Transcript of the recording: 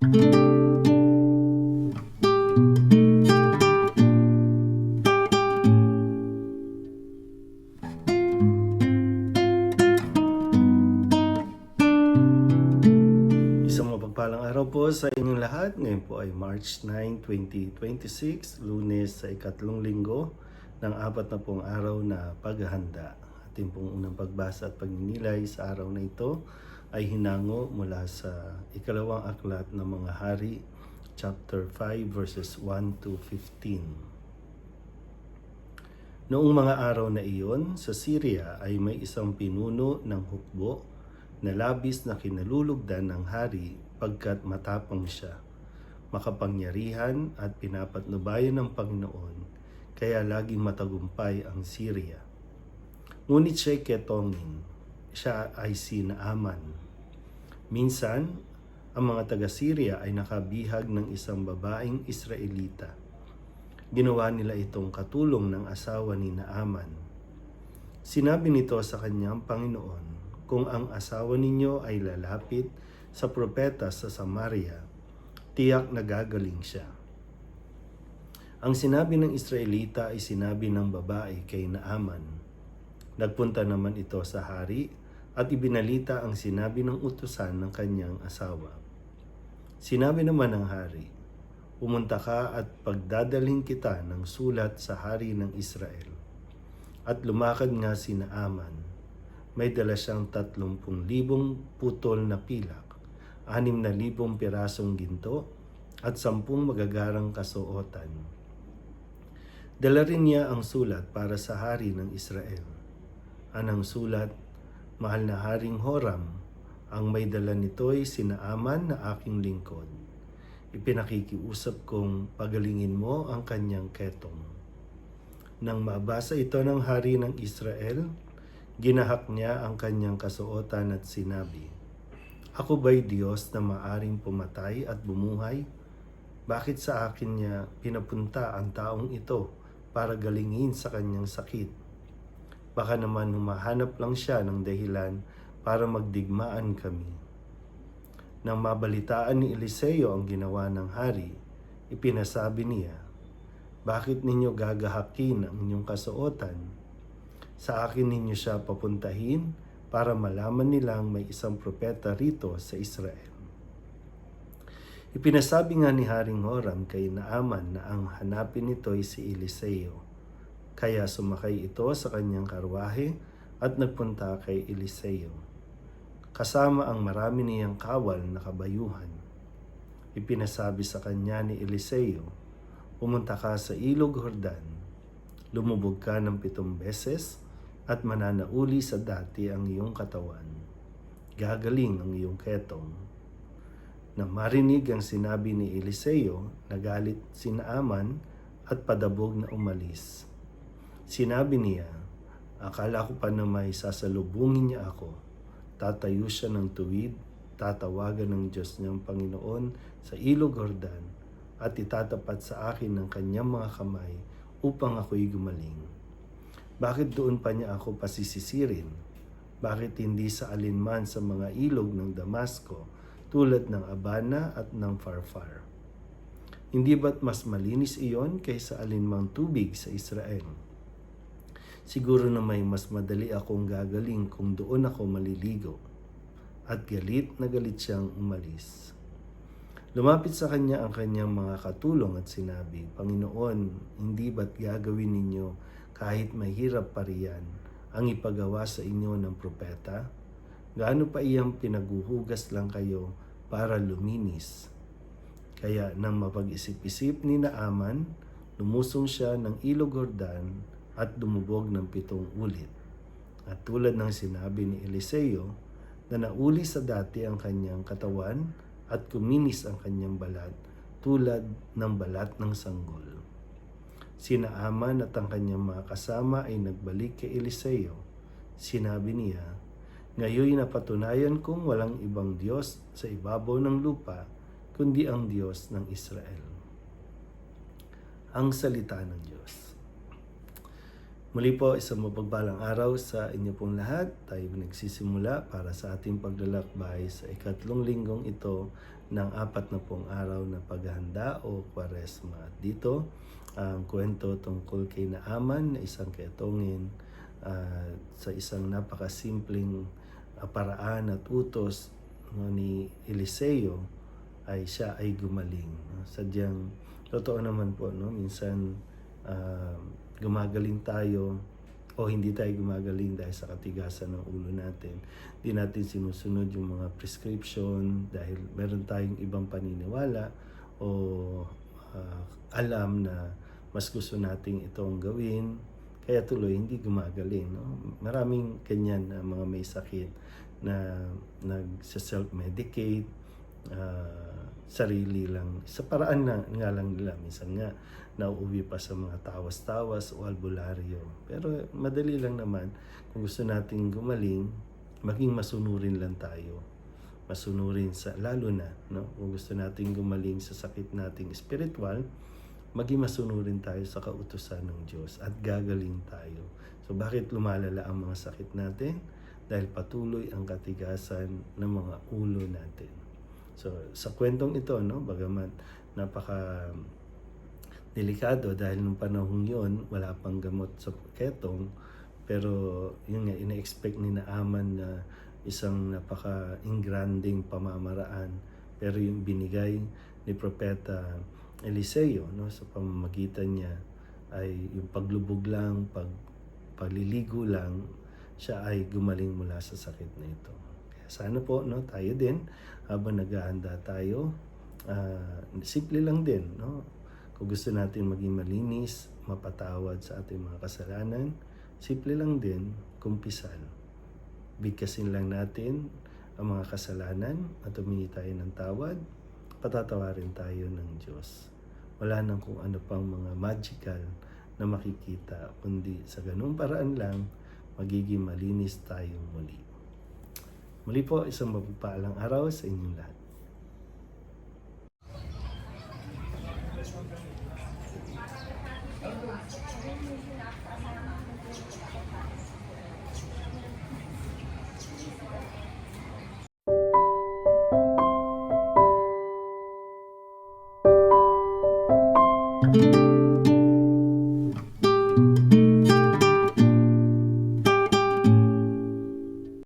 Isang mapagpalang araw po sa inyong lahat. Ngayon po ay March 9, 2026, Lunes sa ikatlong linggo ng 4 na pong araw na paghahanda. Ating pong unang pagbasa at pagninilay sa araw na ito ay hinango mula sa ikalawang aklat ng mga hari, chapter 5, verses 1 to 15. Noong mga araw na iyon, sa Syria ay may isang pinuno ng hukbo na labis na kinalulugdan ng hari pagkat matapang siya, makapangyarihan at pinapatnubayan ng Panginoon, kaya laging matagumpay ang Syria. Ngunit siya'y ketongin, siya ay si Naaman. Minsan, ang mga taga-Syria ay nakabihag ng isang babaeng Israelita. Ginawa nila itong katulong ng asawa ni Naaman. Sinabi nito sa kanyang Panginoon, kung ang asawa ninyo ay lalapit sa propeta sa Samaria, tiyak na gagaling siya. Ang sinabi ng Israelita ay sinabi ng babae kay Naaman. Nagpunta naman ito sa hari at ibinalita ang sinabi ng utusan ng kanyang asawa. Sinabi naman ng hari, pumunta ka at pagdadaling kita ng sulat sa hari ng Israel. At lumakad nga si Naaman. May dala siyang 30,000 putol na pilak, 6,000 pirasong ginto, at 10 magagarang kasuotan. Dala rin niya ang sulat para sa hari ng Israel. Anang sulat, mahal na Haring Horam, ang may dala nito'y si Naaman na aking lingkod. Ipinakikiusap kong pagalingin mo ang kanyang ketong. Nang mabasa ito ng hari ng Israel, ginahak niya ang kanyang kasuotan at sinabi, ako ba'y Diyos na maaring pumatay at bumuhay? Bakit sa akin niya pinapunta ang taong ito para galingin sa kanyang sakit? Baka naman humahanap lang siya ng dahilan para magdigmaan kami. Nang mabalitaan ni Eliseo ang ginawa ng hari, ipinasabi niya, bakit ninyo gagahakin ang inyong kasuotan? Sa akin ninyo siya papuntahin para malaman nilang may isang propeta rito sa Israel. Ipinasabi nga ni Haring Horam kay Naaman na ang hanapin nito'y si Eliseo. Kaya sumakay ito sa kanyang karwahe at nagpunta kay Eliseo. Kasama ang marami niyang kawal na kabayuhan. Ipinasabi sa kanya ni Eliseo, pumunta ka sa ilog Jordan, lumubog ka ng 7 beses, at mananauli sa dati ang iyong katawan. Gagaling ang iyong ketong. Nang marinig ang sinabi ni Eliseo, nagalit si Naaman at padabog na umalis. Sinabi niya, akala ko pa na may sasalubungin niya ako. Tatayo siya ng tuwid, tatawagan ng Diyos niyang Panginoon sa ilog Jordan at itatapat sa akin ng kanyang mga kamay upang ako'y gumaling. Bakit doon pa niya ako pasisisirin? Bakit hindi sa alinman sa mga ilog ng Damasco tulad ng Abana at ng Farfar? Hindi ba't mas malinis iyon kaysa alinmang tubig sa Israel? Siguro na may mas madali akong gagaling kung doon ako maliligo. At galit na galit siyang umalis. Lumapit sa kanya ang kanyang mga katulong at sinabi, Panginoon, hindi ba't gagawin ninyo kahit mahirap pa riyan ang ipagawa sa inyo ng propeta? Gaano pa iyang pinaguhugas lang kayo para luminis? Kaya nang mapag-isip-isip ni Naaman, lumusong siya ng ilog Jordan at dumubog ng 7 ulit. At tulad ng sinabi ni Eliseo, na nauli sa dati ang kanyang katawan at kuminis ang kanyang balat tulad ng balat ng sanggol. Si Naaman at ang kanyang mga kasama ay nagbalik kay Eliseo. Sinabi niya, ngayon napatunayan kong walang ibang Diyos sa ibabaw ng lupa kundi ang Diyos ng Israel. Ang salita ng Diyos. Muli po, isang mapagpalang araw sa inyo pong lahat. Tayo nagsisimula para sa ating paglalakbay sa ikatlong linggong ito ng 40 araw na paghahanda o Kwaresma. At dito, ang kwento tungkol kay Naaman na isang kaitongin sa isang napakasimpleng paraan at utos ni Eliseo ay siya ay gumaling. No? Sadyang totoo naman po, no? Minsan gumagaling tayo o hindi tayo gumagaling dahil sa katigasan ng ulo natin. Hindi natin sinusunod yung mga prescription dahil meron tayong ibang paniniwala o alam na mas gusto nating itong gawin. Kaya tuloy hindi gumagaling. No? Maraming ganyan na mga may sakit na nag-self-medicate, sarili lang. Sa paraan na nga lang nila. Minsan nga, nauuwi pa sa mga tawas-tawas o albularyo. Pero madali lang naman, kung gusto nating gumaling, maging masunurin lang tayo. Masunurin sa, lalo na, no? Kung gusto nating gumaling sa sakit nating spiritual, maging masunurin tayo sa kautusan ng Diyos at gagaling tayo. So bakit lumalala ang mga sakit natin? Dahil patuloy ang katigasan ng mga ulo natin. So sa kwentong ito, no, bagamat napaka delikado dahil nung panahon yon wala pang gamot sa ketong, pero yun nga, ina-expect ni Naaman na isang napaka-ingranding pamamaraan, pero yung binigay ni Propeta Eliseo, no, sa pamamagitan niya ay yung paglubog lang, pagliligo lang, siya ay gumaling mula sa sakit na ito. Kaya sana po, no, tayo din habang naghahanda tayo, simple lang din, no? Kung gusto natin maging malinis, mapatawad sa ating mga kasalanan, simple lang din, kumpisan. Bigkasin lang natin ang mga kasalanan at humingi tayo ng tawad, patatawarin tayo ng Diyos. Wala nang kung ano pang mga magical na makikita, kundi sa ganung paraan lang, magiging malinis tayong muli. Muli po, isang mapagpaalang araw sa inyong lahat. Thank you.